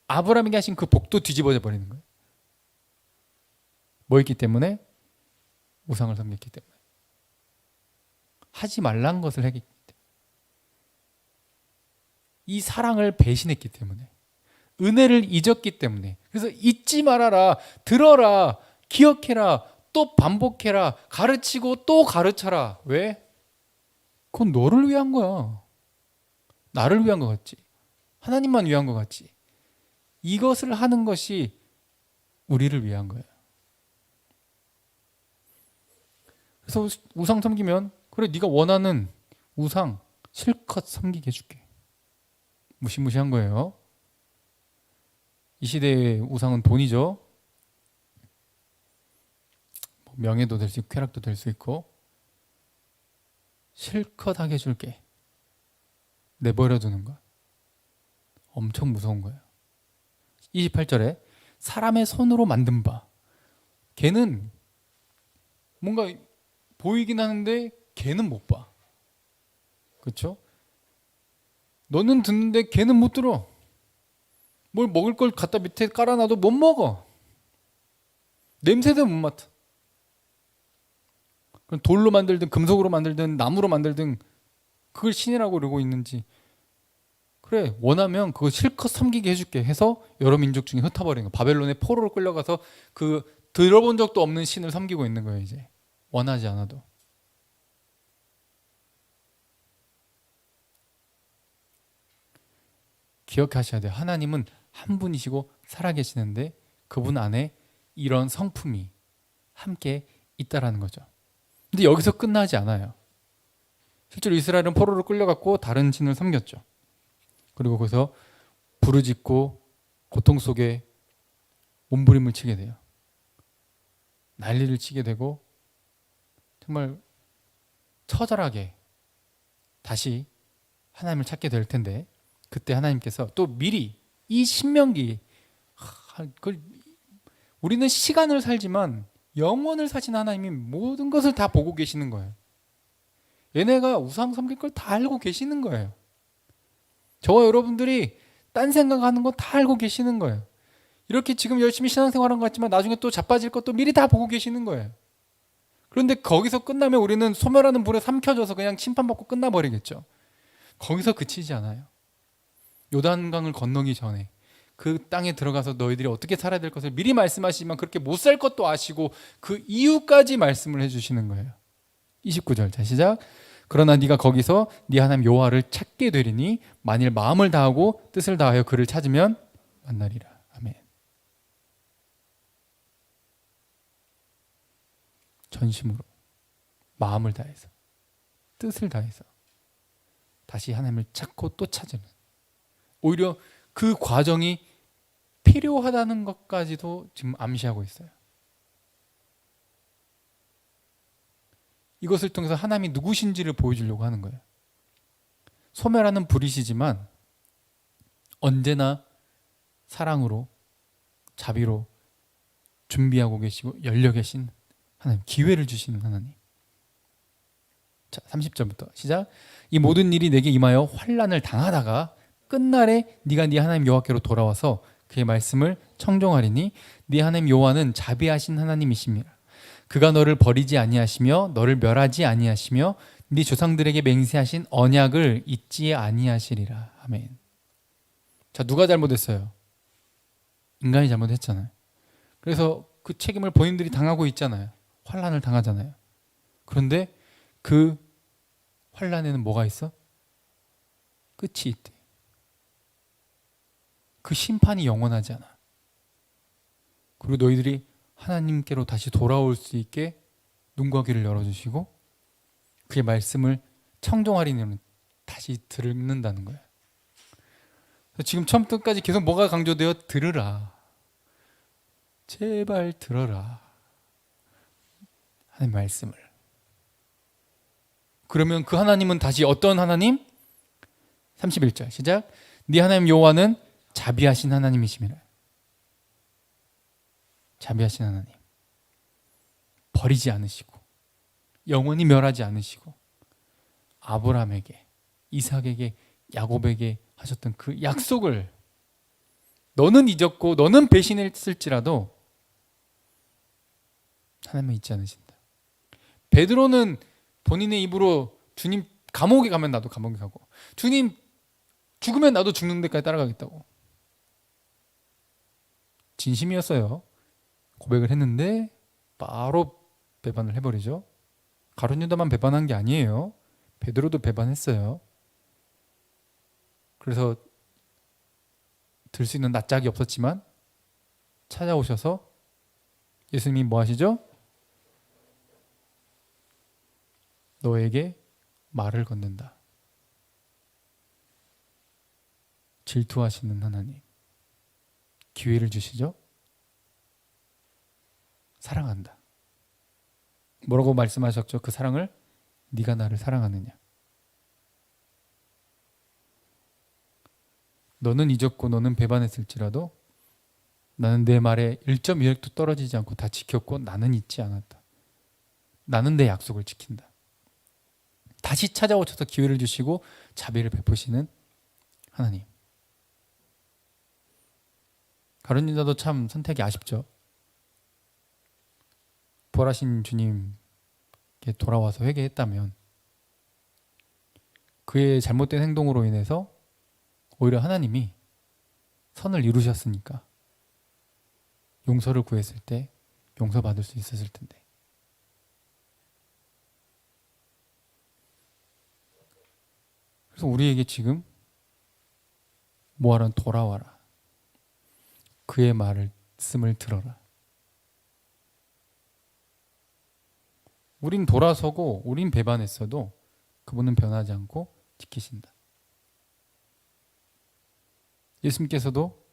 아브라함에게 하신 그 복도 뒤집어져 버리는 거예요. 뭐 있기 때문에? 우상을 섬겼기 때문에. 하지 말란 것을 했기 때문에. 이 사랑을 배신했기 때문에. 은혜를 잊었기 때문에. 그래서 잊지 말아라, 들어라, 기억해라, 또 반복해라, 가르치고 또 가르쳐라. 왜? 그건 너를 위한 거야. 나를 위한 것 같지. 하나님만 위한 것 같지. 이것을 하는 것이 우리를 위한 거예요. 그래서 우상 섬기면 그래 네가 원하는 우상 실컷 섬기게 해줄게. 무시무시한 거예요. 이 시대의 우상은 돈이죠. 명예도 될 수 있고 쾌락도 될 수 있고 실컷 하게 해줄게. 내버려 두는 것. 엄청 무서운 거예요. 28절에 사람의 손으로 만든 바. 걔는 뭔가 보이긴 하는데 걔는 못 봐. 그렇죠? 너는 듣는데 걔는 못 들어. 뭘 먹을 걸 갖다 밑에 깔아놔도 못 먹어. 냄새도 못 맡아. 그럼 돌로 만들든 금속으로 만들든 나무로 만들든 그걸 신이라고 그러고 있는지, 그래 원하면 그거 실컷 섬기게 해줄게 해서 여러 민족 중에 흩어버리는 거야. 바벨론의 포로로 끌려가서 그 들어본 적도 없는 신을 섬기고 있는 거예요. 이제 원하지 않아도. 기억하셔야 돼요. 하나님은 한 분이시고 살아계시는데 그분 안에 이런 성품이 함께 있다라는 거죠. 근데 여기서 끝나지 않아요. 실제로 이스라엘은 포로로 끌려갔고 다른 신을 섬겼죠. 그리고 거기서 부르짖고 고통 속에 몸부림을 치게 돼요. 난리를 치게 되고 정말 처절하게 다시 하나님을 찾게 될 텐데, 그때 하나님께서 또 미리 이 신명기, 우리는 시간을 살지만 영원을 사신 하나님이 모든 것을 다 보고 계시는 거예요. 얘네가 우상 섬길 걸 다 알고 계시는 거예요. 저와 여러분들이 딴 생각하는 거 다 알고 계시는 거예요. 이렇게 지금 열심히 신앙생활한 것 같지만 나중에 또 자빠질 것도 미리 다 보고 계시는 거예요. 그런데 거기서 끝나면 우리는 소멸하는 불에 삼켜져서 그냥 심판받고 끝나버리겠죠. 거기서 그치지 않아요. 요단강을 건너기 전에 그 땅에 들어가서 너희들이 어떻게 살아야 될 것을 미리 말씀하시지만 그렇게 못 살 것도 아시고 그 이유까지 말씀을 해주시는 거예요. 29절 자 시작. 그러나 네가 거기서 네 하나님 여호와를 찾게 되리니 만일 마음을 다하고 뜻을 다하여 그를 찾으면 만나리라. 아멘. 전심으로 마음을 다해서 뜻을 다해서 다시 하나님을 찾고 또 찾으면, 오히려 그 과정이 필요하다는 것까지도 지금 암시하고 있어요. 이것을 통해서 하나님이 누구신지를 보여주려고 하는 거예요. 소멸하는 불이시지만 언제나 사랑으로 자비로 준비하고 계시고 열려 계신 하나님, 기회를 주시는 하나님. 자, 30절부터 시작. 이 모든 일이 내게 임하여 환난을 당하다가 끝날에 네가 네 하나님 여호와께로 돌아와서 그의 말씀을 청종하리니 네 하나님 여호와는 자비하신 하나님이십니다. 그가 너를 버리지 아니하시며 너를 멸하지 아니하시며 네 조상들에게 맹세하신 언약을 잊지 아니하시리라. 아멘. 자, 누가 잘못했어요? 인간이 잘못했잖아요. 그래서 그 책임을 본인들이 당하고 있잖아요. 환난을 당하잖아요. 그런데 그 환난에는 뭐가 있어? 끝이 있대. 그 심판이 영원하지 않아. 그리고 너희들이 하나님께로 다시 돌아올 수 있게 눈과 귀를 열어주시고 그의 말씀을 청종하리는 다시 듣는다는 거예요. 지금 처음부터 끝까지 계속 뭐가 강조되어? 들으라. 제발 들어라. 하나님 말씀을. 그러면 그 하나님은 다시 어떤 하나님? 31절 시작. 네 하나님 여호와는 자비하신 하나님이시미라. 자비하신 하나님. 버리지 않으시고 영원히 멸하지 않으시고 아브라함에게, 이삭에게, 야곱에게 하셨던 그 약속을 너는 잊었고 너는 배신했을지라도 하나님은 잊지 않으신다. 베드로는 본인의 입으로 주님 감옥에 가면 나도 감옥에 가고 주님 죽으면 나도 죽는 데까지 따라가겠다고 진심이었어요. 고백을 했는데 바로 배반을 해버리죠. 가룟 유다만 배반한 게 아니에요. 베드로도 배반했어요. 그래서 들 수 있는 낯짝이 없었지만 찾아오셔서 예수님이 뭐 하시죠? 너에게 말을 건넨다. 질투하시는 하나님. 기회를 주시죠? 사랑한다. 뭐라고 말씀하셨죠? 그 사랑을 네가 나를 사랑하느냐. 너는 잊었고 너는 배반했을지라도 나는 내 말에 1.1획도 떨어지지 않고 다 지켰고 나는 잊지 않았다. 나는 내 약속을 지킨다. 다시 찾아오셔서 기회를 주시고 자비를 베푸시는 하나님. 가룟 유다도 참 선택이 아쉽죠. 부활하신 주님께 돌아와서 회개했다면 그의 잘못된 행동으로 인해서 오히려 하나님이 선을 이루셨으니까 용서를 구했을 때 용서받을 수 있었을 텐데. 그래서 우리에게 지금 뭐하란 돌아와라. 그의 말씀을 들어라. 우린 돌아서고 우린 배반했어도 그분은 변하지 않고 지키신다. 예수님께서도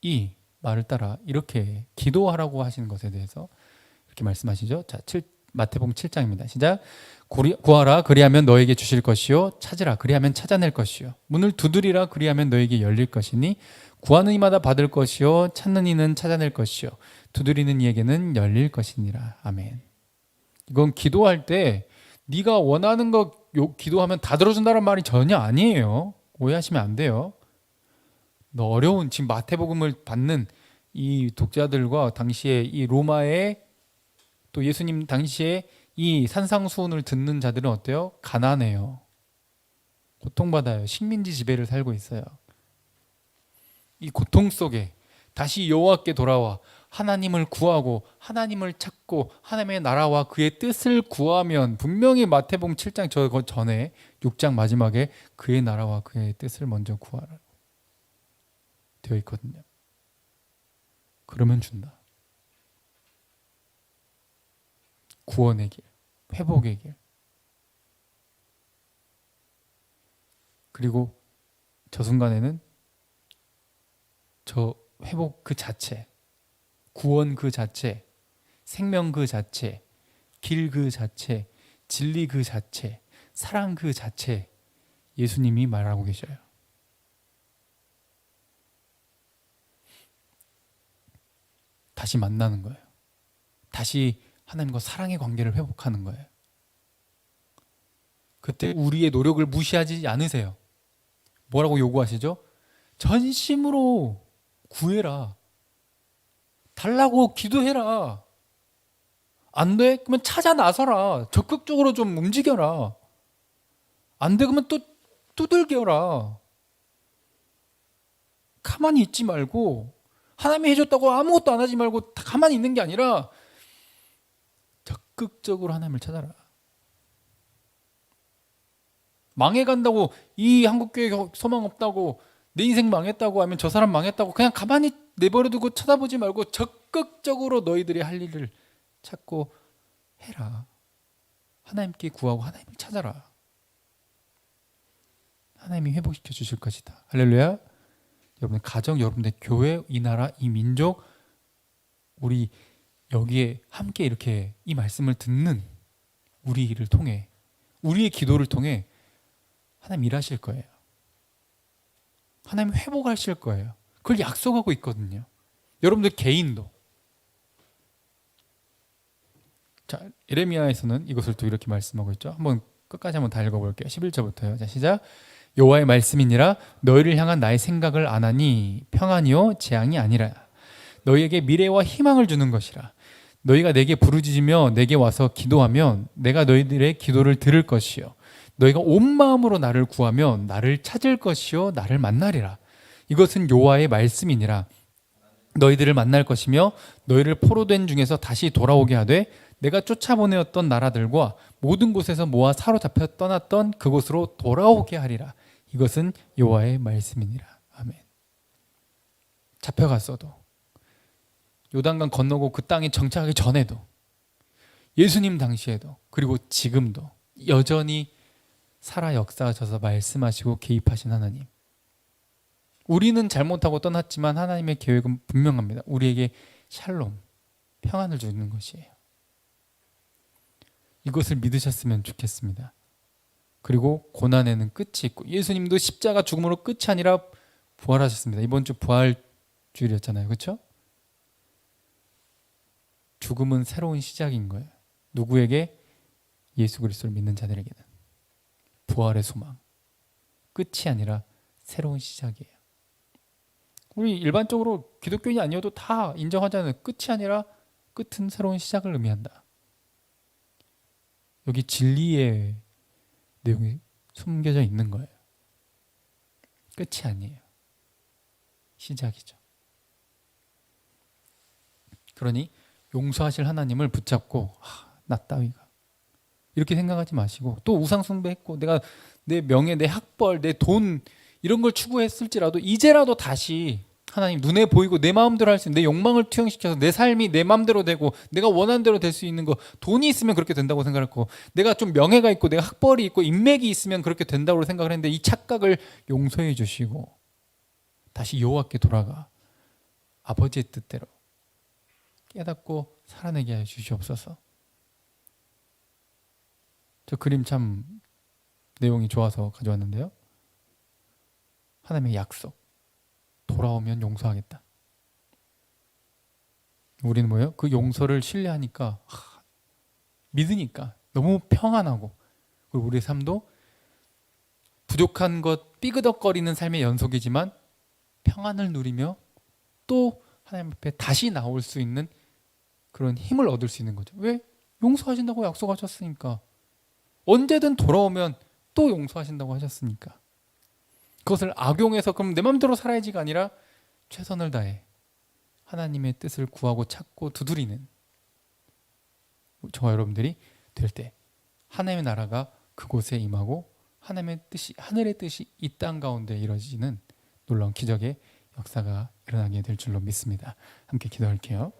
이 말을 따라 이렇게 기도하라고 하시는 것에 대해서 이렇게 말씀하시죠. 자, 마태복음 7장입니다. 시작. 구하라 그리하면 너에게 주실 것이요 찾으라 그리하면 찾아낼 것이요 문을 두드리라 그리하면 너에게 열릴 것이니 구하는 이마다 받을 것이요 찾는 이는 찾아낼 것이요 두드리는 이에게는 열릴 것이니라. 아멘. 이건 기도할 때 네가 원하는 거 기도하면 다 들어준다는 말이 전혀 아니에요. 오해하시면 안 돼요. 너 어려운 지금 마태복음을 받는 이 독자들과 당시에 이 로마의 또 예수님 당시에 이 산상수훈을 듣는 자들은 어때요? 가난해요. 고통받아요. 식민지 지배를 살고 있어요. 이 고통 속에 다시 여호와께 돌아와 하나님을 구하고 하나님을 찾고 하나님의 나라와 그의 뜻을 구하면 분명히 마태복음 7장 저 전에 6장 마지막에 그의 나라와 그의 뜻을 먼저 구하라 되어 있거든요. 그러면 준다. 구원의 길, 회복의 길. 그리고 저 순간에는 저 회복 그 자체, 구원 그 자체, 생명 그 자체, 길 그 자체, 진리 그 자체, 사랑 그 자체 예수님이 말하고 계셔요. 다시 만나는 거예요. 다시 하나님과 사랑의 관계를 회복하는 거예요. 그때 우리의 노력을 무시하지 않으세요. 뭐라고 요구하시죠? 전심으로 구해라. 달라고 기도해라. 안 돼? 그러면 찾아 나서라. 적극적으로 좀 움직여라. 안 돼? 그러면 또 두들겨라. 가만히 있지 말고 하나님이 해줬다고 아무것도 안 하지 말고 가만히 있는 게 아니라 적극적으로 하나님을 찾아라. 망해간다고 이 한국교회 소망 없다고 내 인생 망했다고 하면 저 사람 망했다고 그냥 가만히 내버려두고 쳐다보지 말고 적극적으로 너희들이 할 일을 찾고 해라. 하나님께 구하고 하나님을 찾아라. 하나님이 회복시켜 주실 것이다. 할렐루야. 여러분의 가정, 여러분의 교회, 이 나라, 이 민족, 우리 여기에 함께 이렇게 이 말씀을 듣는 우리를 통해, 우리의 기도를 통해 하나님 일하실 거예요. 하나님 회복하실 거예요. 그걸 약속하고 있거든요. 여러분들 개인도. 자, 예레미야에서는 이것을 또 이렇게 말씀하고 있죠. 한번 끝까지 한번 다 읽어볼게요. 11절부터요. 자, 시작. 여호와의 말씀이니라 너희를 향한 나의 생각을 아나니 평안이요 재앙이 아니라 너희에게 미래와 희망을 주는 것이라. 너희가 내게 부르짖으며 내게 와서 기도하면 내가 너희들의 기도를 들을 것이요 너희가 온 마음으로 나를 구하면 나를 찾을 것이요 나를 만나리라. 이것은 여호와의 말씀이니라. 너희들을 만날 것이며 너희를 포로된 중에서 다시 돌아오게 하되 내가 쫓아보내었던 나라들과 모든 곳에서 모아 사로잡혀 떠났던 그곳으로 돌아오게 하리라. 이것은 여호와의 말씀이니라. 아멘. 잡혀갔어도 요단강 건너고 그 땅에 정착하기 전에도 예수님 당시에도 그리고 지금도 여전히 살아 역사하셔서 말씀하시고 개입하신 하나님. 우리는 잘못하고 떠났지만 하나님의 계획은 분명합니다. 우리에게 샬롬, 평안을 주는 것이에요. 이것을 믿으셨으면 좋겠습니다. 그리고 고난에는 끝이 있고 예수님도 십자가 죽음으로 끝이 아니라 부활하셨습니다. 이번 주 부활주일이었잖아요. 그렇죠? 죽음은 새로운 시작인 거예요. 누구에게? 예수 그리스도를 믿는 자들에게는. 부활의 소망. 끝이 아니라 새로운 시작이에요. 우리 일반적으로 기독교인이 아니어도 다 인정하잖아요. 끝이 아니라 끝은 새로운 시작을 의미한다. 여기 진리의 내용이 숨겨져 있는 거예요. 끝이 아니에요. 시작이죠. 그러니 용서하실 하나님을 붙잡고 나 따위가 이렇게 생각하지 마시고, 또 우상 숭배했고 내가 내 명예, 내 학벌, 내 돈 이런 걸 추구했을지라도 이제라도 다시 하나님 눈에 보이고 내 마음대로 할 수 있는, 내 욕망을 투영시켜서 내 삶이 내 마음대로 되고 내가 원하는 대로 될 수 있는 거, 돈이 있으면 그렇게 된다고 생각할 거고, 내가 좀 명예가 있고 내가 학벌이 있고 인맥이 있으면 그렇게 된다고 생각을 했는데, 이 착각을 용서해 주시고 다시 여호와께 돌아가 아버지의 뜻대로 깨닫고 살아내게 해 주시옵소서. 저 그림 참 내용이 좋아서 가져왔는데요. 하나님의 약속. 돌아오면 용서하겠다. 우리는 뭐예요? 그 용서를 신뢰하니까, 믿으니까 너무 평안하고, 그리고 우리의 삶도 부족한 것, 삐그덕거리는 삶의 연속이지만 평안을 누리며 또 하나님 앞에 다시 나올 수 있는 그런 힘을 얻을 수 있는 거죠. 왜? 용서하신다고 약속하셨으니까. 언제든 돌아오면 또 용서하신다고 하셨으니까. 그것을 악용해서 그럼 내 마음대로 살아야지가 아니라 최선을 다해 하나님의 뜻을 구하고 찾고 두드리는 저와 여러분들이 될 때 하나님의 나라가 그곳에 임하고 하나님의 뜻이, 하늘의 뜻이 이 땅 가운데 이루어지는 놀라운 기적의 역사가 일어나게 될 줄로 믿습니다. 함께 기도할게요.